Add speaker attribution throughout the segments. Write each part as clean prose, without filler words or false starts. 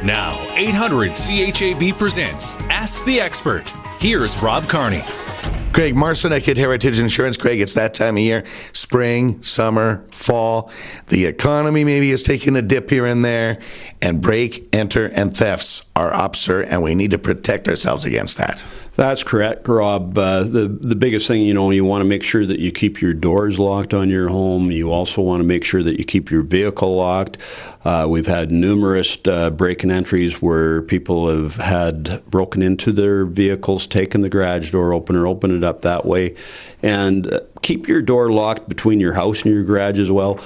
Speaker 1: Now, 800 CHAB presents Ask the Expert. Here's Rob Carnie.
Speaker 2: Greg Marcyniuk at Heritage Insurance. Greg, it's that time of year. Spring, summer, fall. The economy maybe is taking a dip here and there. And break, enter, and thefts are up, sir. And we need to protect ourselves against that.
Speaker 3: That's correct, Rob. The biggest thing, you want to make sure that you keep your doors locked on your home. You also want to make sure that you keep your vehicle locked. We've had numerous break-in entries where people have had broken into their vehicles, taken the garage door open or open it up that way. And keep your door locked between your house and your garage as well.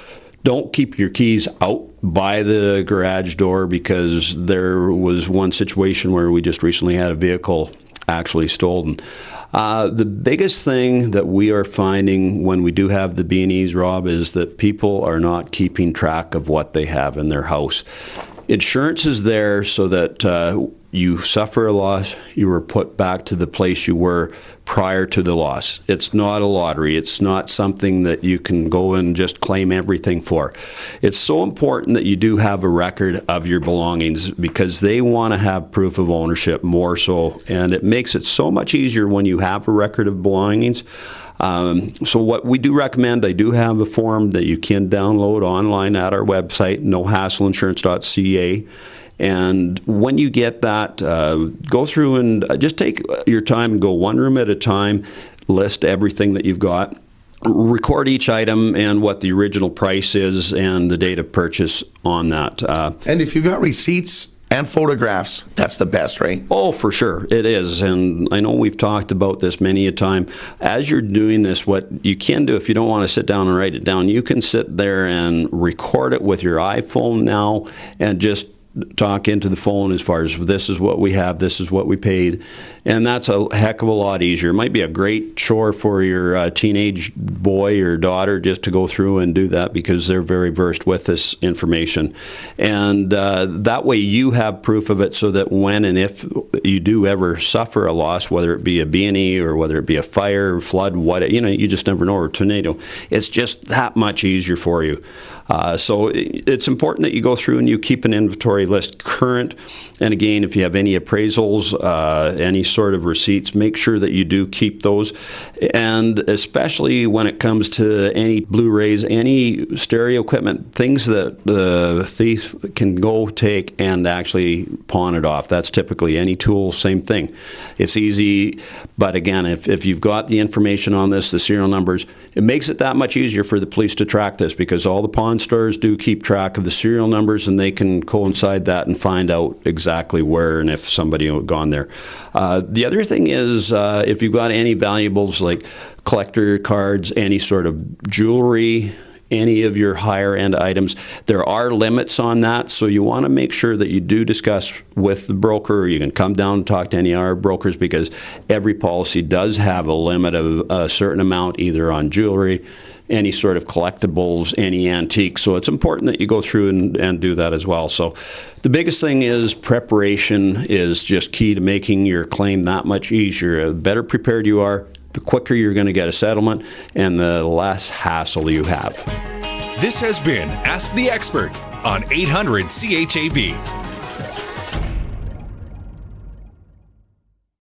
Speaker 3: Don't keep your keys out by the garage door, because there was one situation where we just recently had a vehicle actually stolen. The biggest thing that we are finding when we do have the B&Es, Rob, is that people are not keeping track of what they have in their house. Insurance is there so that you suffer a loss, you are put back to the place you were prior to the loss. It's not a lottery. It's not something that you can go and just claim everything for. It's so important that you do have a record of your belongings, because they want to have proof of ownership more so, and it makes it so much easier when you have a record of belongings. So what we do recommend, I do have a form that you can download online at our website, nohassleinsurance.ca. And when you get that, go through and just take your time and go one room at a time, list everything that you've got, record each item and what the original price is and the date of purchase on that.
Speaker 2: And if you've got receipts and photographs, that's the best, right?
Speaker 3: Oh, for sure, it is. And I know we've talked about this many a time. As you're doing this, what you can do, if you don't want to sit down and write it down, you can sit there and record it with your iPhone now and just talk into the phone as far as, this is what we have, this is what we paid, and that's a heck of a lot easier. It might be a great chore for your teenage boy or daughter just to go through and do that, because they're very versed with this information, and that way you have proof of it, so that when and if you do ever suffer a loss, whether it be a B&E or whether it be a fire, flood, you just never know, or a tornado, it's just that much easier for you. So it's important that you go through and you keep an inventory list current. And again, if you have any appraisals, any sort of receipts, make sure that you do keep those. And especially when it comes to any Blu-rays, any stereo equipment, things that the thief can go take and actually pawn it off. That's typically any tool, same thing. It's easy, but again, if you've got the information on this, the serial numbers, it makes it that much easier for the police to track this, because all the pawn stores do keep track of the serial numbers, and they can coincide that and find out exactly where and if somebody had gone there. The other thing is, if you've got any valuables like collector cards, any sort of jewelry, any of your higher end items, there are limits on that, so you want to make sure that you do discuss with the broker, or you can come down and talk to any of our brokers, because every policy does have a limit of a certain amount, either on jewelry, any sort of collectibles, any antiques. So it's important that you go through and do that as well. So the biggest thing is preparation is just key to making your claim that much easier. The better prepared you are, the quicker you're going to get a settlement and the less hassle you have.
Speaker 1: This has been Ask the Expert on 800 CHAB.